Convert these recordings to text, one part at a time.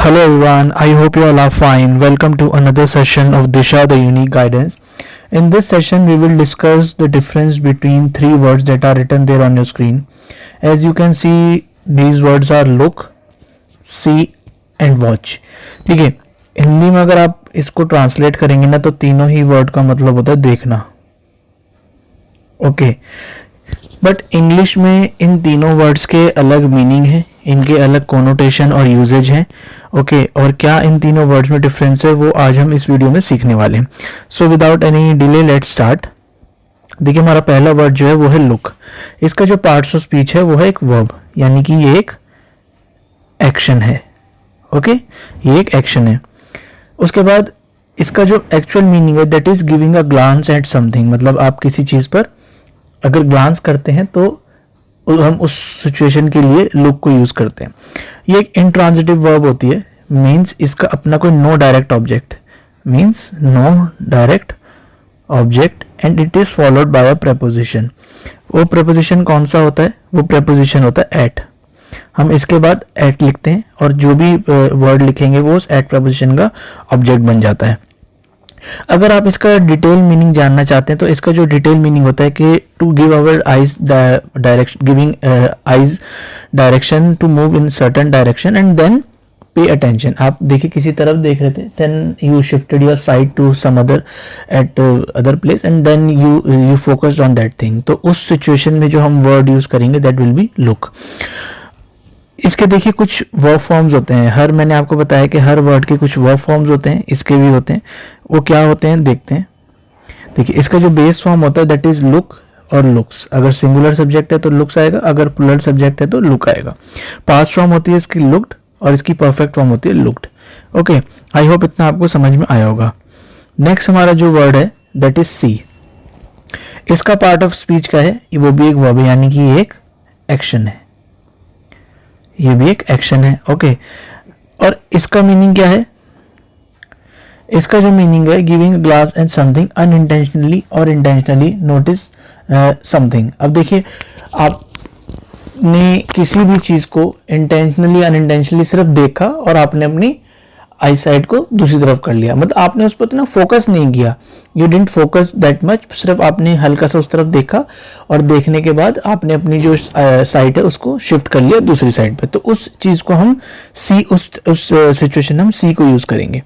Hello everyone, I hope you all are fine. Welcome to another session of Disha the Unique Guidance. In this session, we will discuss the difference between three words that are written there on your screen. As you can see, these words are look, see and watch. ठीक है, हिंदी में अगर आप इसको translate करेंगे ना तो तीनों ही वर्ड का मतलब होता है देखना. ओके, बट इंग्लिश में इन तीनों वर्ड्स के अलग मीनिंग है, इनके अलग कोनोटेशन और यूजेज हैं. ओके, और क्या इन तीनों वर्ड्स में डिफरेंस है वो आज हम इस वीडियो में सीखने वाले हैं. So without any delay let's start. देखिए, हमारा पहला वर्ड जो है वो है लुक. इसका जो पार्ट्स ऑफ स्पीच है वो है एक वर्ब, यानी कि ये एक एक्शन है. ओके, ये एक एक्शन है. उसके बाद इसका जो एक्चुअल मीनिंग है that is giving a glance at something. मतलब आप किसी चीज पर अगर ग्लांस करते हैं तो हम उस सिचुएशन के लिए लुक को यूज करते हैं. ये एक इंट्रांजिटिव वर्ब होती है. मींस इसका अपना कोई no direct object, means no direct object and it is followed by a preposition. वो प्रेपोजिशन कौन सा होता है? वो प्रेपोजिशन होता है एट. हम इसके बाद एट लिखते हैं और जो भी वर्ड लिखेंगे वो उस एट प्रेपोजिशन का ऑब्जेक्ट बन जाता है. अगर आप इसका डिटेल मीनिंग जानना चाहते हैं तो इसका जो डिटेल मीनिंग होता है कि to give our eyes direction, giving eyes direction to move in certain direction and then pay attention. आप देखिए किसी तरफ देख रहे थे, then you shifted your side to some other at other place and then you focused on that thing. तो उस situation में जो हम वर्ड यूज करेंगे दैट विल बी लुक. इसके देखिए कुछ वर्ब फॉर्म्स होते हैं. मैंने आपको बताया कि हर वर्ड के कुछ वर्ब फॉर्म्स होते हैं, इसके भी होते हैं. वो क्या होते हैं देखते हैं. देखिए, इसका जो बेस फॉर्म होता है दैट इज लुक और लुक्स. अगर सिंगुलर सब्जेक्ट है तो लुक्स आएगा, अगर प्लूरल सब्जेक्ट है तो लुक आएगा. पास्ट फॉर्म होती है इसकी लुक्ड और इसकी परफेक्ट फॉर्म होती है लुक्ड. ओके, आई होप इतना आपको समझ में आया होगा. नेक्स्ट हमारा जो वर्ड है दैट इज सी. इसका पार्ट ऑफ स्पीच का है, वो भी एक वर्ब है, यानी कि ये एक एक्शन है. ये भी एक एक्शन है. ओके, और इसका मीनिंग क्या है? इसका जो मीनिंग है giving glass and something unintentionally और इंटेंशनली नोटिस समथिंग. अब देखिए, आपने किसी भी चीज को इंटेंशनली अनइंटेंशनली सिर्फ देखा और आपने अपनी आई साइड को दूसरी तरफ कर लिया. मतलब आपने उस पर इतना फोकस नहीं किया, you didn't focus that much. सिर्फ आपने हल्का सा उस तरफ देखा और देखने के बाद आपने अपनी जो साइड है उसको शिफ्ट कर लिया दूसरी साइड पे. तो उस चीज को हम सी, उस सिचुएशन हम सी को यूज करेंगे.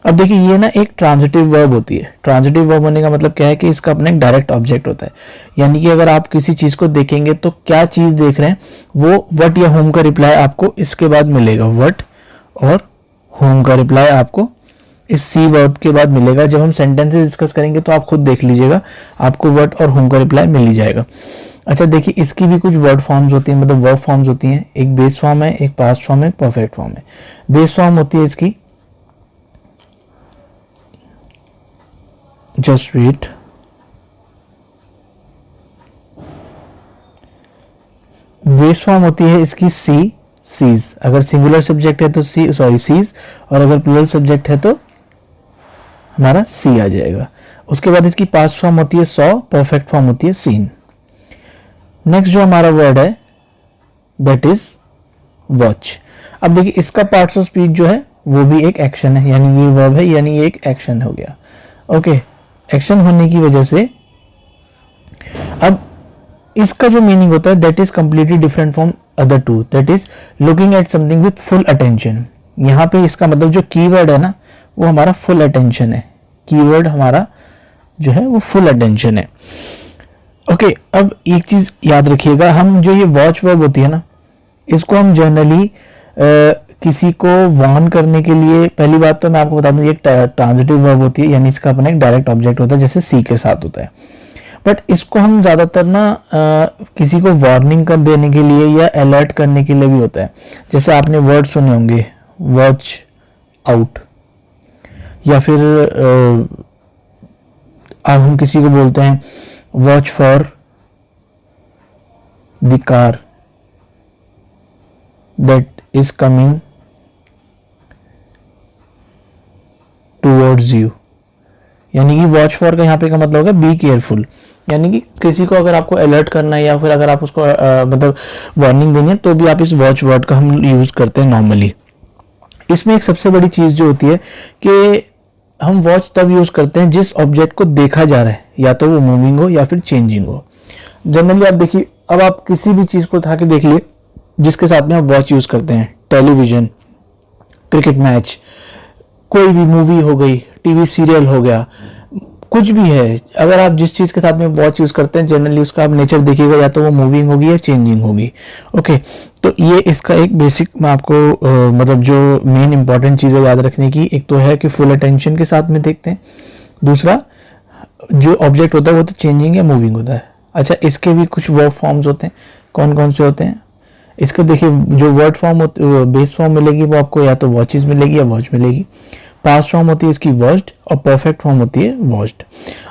अब देखिए, ये ना एक ट्रांजिटिव वर्ब होती है. ट्रांजिटिव वर्ब होने का मतलब क्या है कि इसका अपना एक डायरेक्ट ऑब्जेक्ट होता है. यानी कि अगर आप किसी चीज को देखेंगे तो क्या चीज देख रहे हैं वो व्हाट या होम का रिप्लाई आपको इसके बाद मिलेगा. व्हाट और होम का रिप्लाई आपको इस सी वर्ब के बाद मिलेगा. जब हम सेंटेंसेस डिस्कस करेंगे तो आप खुद देख लीजिएगा, आपको वर्ड और होम का रिप्लाई मिल ही जाएगा. अच्छा, देखिए, इसकी भी कुछ वर्ड फॉर्म्स होती हैं, मतलब वर्ब फॉर्म्स होती हैं. एक बेस फॉर्म है, एक पास्ट फॉर्म है, परफेक्ट फॉर्म है. बेस फॉर्म होती है इसकी, जस्ट वेट. बेस फॉर्म होती है इसकी सी, सीज. अगर सिंगुलर सब्जेक्ट है तो सीज, और अगर प्लूरल सब्जेक्ट है तो हमारा सी आ जाएगा. उसके बाद इसकी पास्ट फॉर्म होती है सॉ, परफेक्ट फॉर्म होती है सीन. नेक्स्ट जो हमारा वर्ड है दैट इज वॉच. अब देखिए, इसका पार्ट्स ऑफ स्पीच जो है वो भी एक एक्शन है, यानी ये वर्ब है, यानी ये एक एक्शन हो गया. ओके, एक्शन होने की वजह से अब इसका जो मीनिंग होता है that is completely different from other two. That is looking at something with full attention. यहाँ पे इसका मतलब जो कीवर्ड है ना वो हमारा फुल अटेंशन है. कीवर्ड हमारा जो है वो फुल अटेंशन है. ओके, अब एक चीज याद रखिएगा, हम जो ये वॉच वर्ब होती है ना इसको हम जनरली किसी को वार्न करने के लिए, पहली बात तो मैं आपको बता दूं ये एक ट्रांजिटिव वर्ब होती है, यानी इसका अपना एक डायरेक्ट ऑब्जेक्ट होता है जैसे सी के साथ होता है. बट इसको हम ज्यादातर ना किसी को वार्निंग कर देने के लिए या अलर्ट करने के लिए भी होता है. जैसे आपने वर्ड सुने होंगे वॉच आउट, या फिर अब हम किसी को बोलते हैं watch for the car that is coming towards you. यानी कि वॉच फॉर का यहाँ पे का मतलब होगा बी केयरफुल. यानी कि किसी को अगर आपको अलर्ट करना है या फिर अगर आप उसको मतलब वार्निंग देनी है तो भी आप इस वॉच वर्ड का हम यूज करते हैं नॉर्मली. इसमें एक सबसे बड़ी चीज़ जो होती है कि हम वॉच तब यूज़ करते हैं जिस ऑब्जेक्ट को देखा जा रहा है, या तो वो मूविंग हो या फिर चेंजिंग हो। जनरली आप देखिए, अब आप किसी भी चीज़ को उठा के देख लिए जिसके साथ में आप वॉच यूज़ करते हैं, टेलीविज़न, क्रिकेट मैच, कोई भी मूवी हो गई, टीवी सीरियल हो गया, कुछ भी है, अगर आप जिस चीज़ के साथ में वॉच यूज़ करते हैं जनरली उसका आप नेचर देखिएगा, या तो वो मूविंग होगी या चेंजिंग होगी। ओके, तो ये इसका एक बेसिक मैं आपको मतलब जो मेन इंपॉर्टेंट चीज़ है याद रखने की, एक तो है कि फुल अटेंशन के साथ में देखते हैं, दूसरा जो ऑब्जेक्ट होता है वो तो चेंजिंग या मूविंग होता है। अच्छा, इसके भी कुछ वर्ब फॉर्म्स होते हैं, कौन कौन से होते हैं इसके देखिए, जो वर्ड फॉर्म बेस फॉर्म मिलेगी वो आपको या तो वॉचेस मिलेगी या वॉच मिलेगी। पास्ट फॉर्म होती है इसकी वॉच्ड, और परफेक्ट फॉर्म होती है वॉच्ड।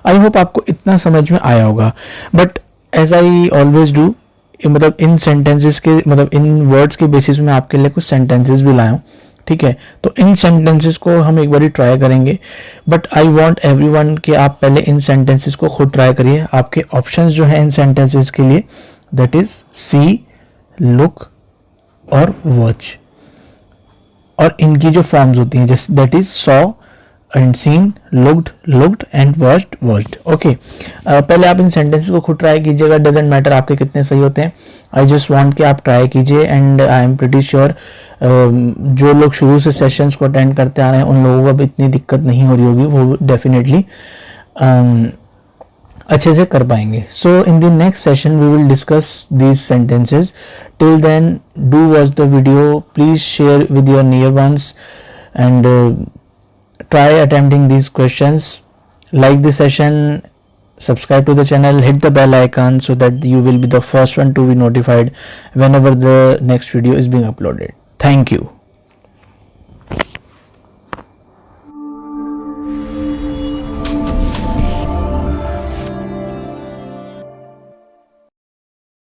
आई होप आपको इतना समझ में आया होगा। But as I always do, मतलब इन सेंटेंसेस के, मतलब इन वर्ड्स के बेसिस में आपके लिए कुछ सेंटेंसेस भी लाया हूँ, ठीक है। तो इन सेंटेंसेस को हम एक बार ट्राई करेंगे, बट आई वांट एवरीवन कि आप पहले इन सेंटेंसेस को खुद ट्राई करिए। आपके ऑप्शंस जो हैं इन सेंटेंसेस के लिए, दैट इज सी, लुक और वॉच, और इनकी जो फॉर्म्स होती हैं जैसे that is saw and seen, looked, looked and watched, watched. Okay, पहले आप इन सेंटेंसेस को खुद ट्राई कीजिएगा, डजेंट मैटर आपके कितने सही होते हैं। आई जस्ट वांट कि आप ट्राई कीजिए, and I am pretty sure जो लोग शुरू से सेशंस को अटेंड करते आ रहे हैं उन लोगों को अब इतनी दिक्कत नहीं हो रही होगी, वो डेफिनेटली अच्छे से कर पाएंगे। So in the next session we will discuss these sentences. Till then do watch the video, please share with your near ones and try attempting these questions. Like the session, subscribe to the channel, hit the bell icon so that you will be the first one to be notified whenever the next video is being uploaded. Thank you.